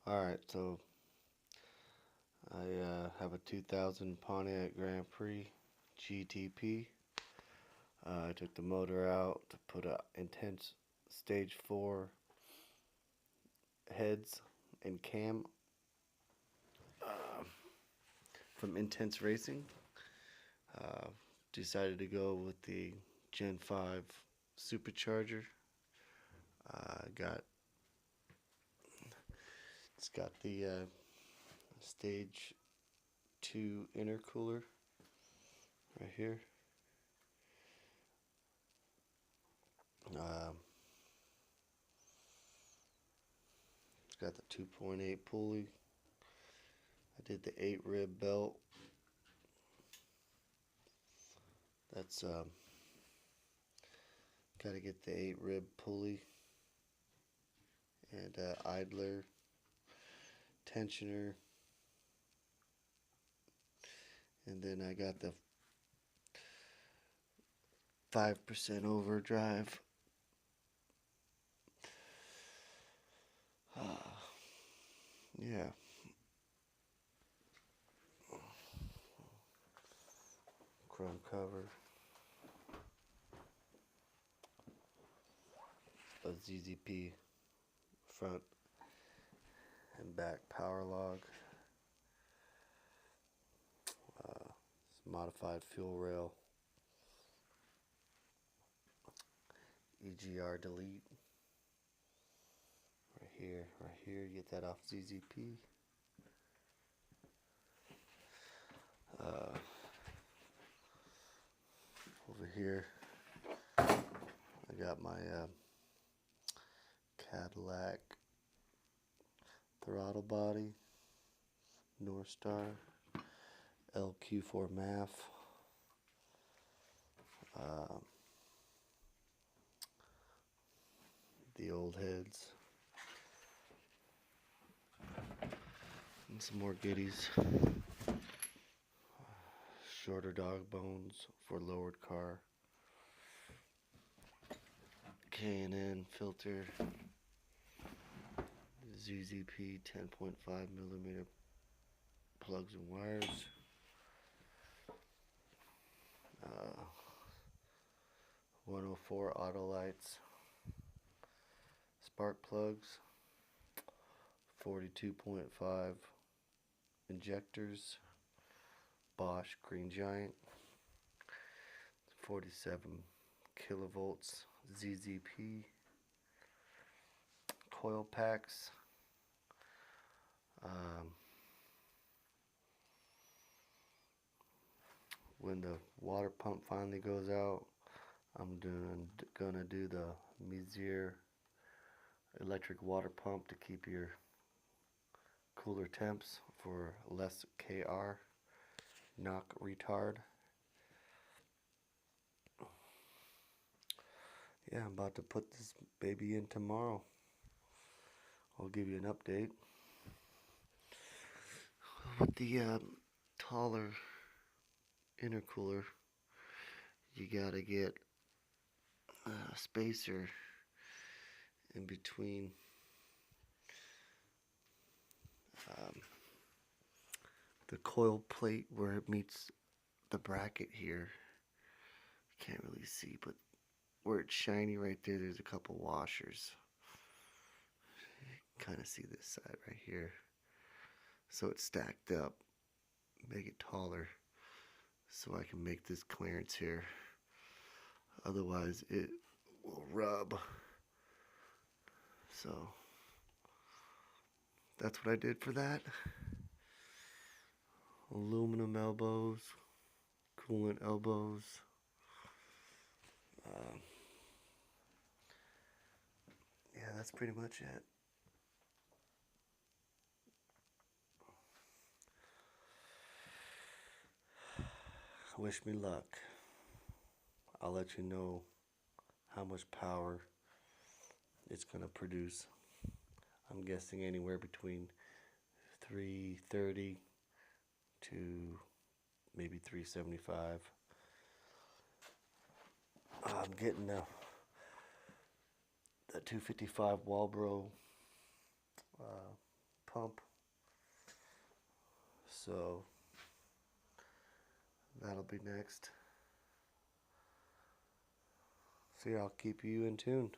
Alright, so I have a 2000 Pontiac Grand Prix GTP. I took the motor out to put a intense stage 4 heads and cam uh, from Intense Racing. Uh, Decided to go with the Gen 5 supercharger. Got It's got the stage 2 intercooler right here. Um, it's got the 2.8 pulley. I did the 8 rib belt. That's got to get the 8 rib pulley and idler, tensioner, and then I got the 5% overdrive. Yeah, chrome cover, a ZZP front and back power log, modified fuel rail, EGR delete. Right here, you get that off ZZP. Uh, Over here, I got my Cadillac throttle body, North Star, LQ4 MAF, uh, the old heads, and some more goodies. Shorter dog bones for lowered car, K&N filter, ZZP 10.5mm plugs and wires, 104 auto lights, spark plugs, 42.5 injectors, Bosch Green Giant, 47 kilovolts ZZP, coil packs, when the water pump finally goes out, I'm gonna do the Mezier electric water pump to keep your cooler temps for less KR, knock retard. Yeah, I'm about to put this baby in tomorrow. I'll give you an update. With the taller intercooler, you gotta get a spacer in between um, the coil plate where it meets the bracket here. Can't really see, but where it's shiny right there, there's a couple washers. Kind of see this side right here. So it's stacked up. Make it taller so I can make this clearance here. Otherwise it will rub. So that's what I did for that. Aluminum elbows, coolant elbows. Yeah, that's pretty much it. Wish me luck. I'll let you know how much power it's going to produce. I'm guessing anywhere between 330 to maybe 375. I'm getting the 255 Walbro pump. So that'll be next. So yeah, I'll keep you in tune.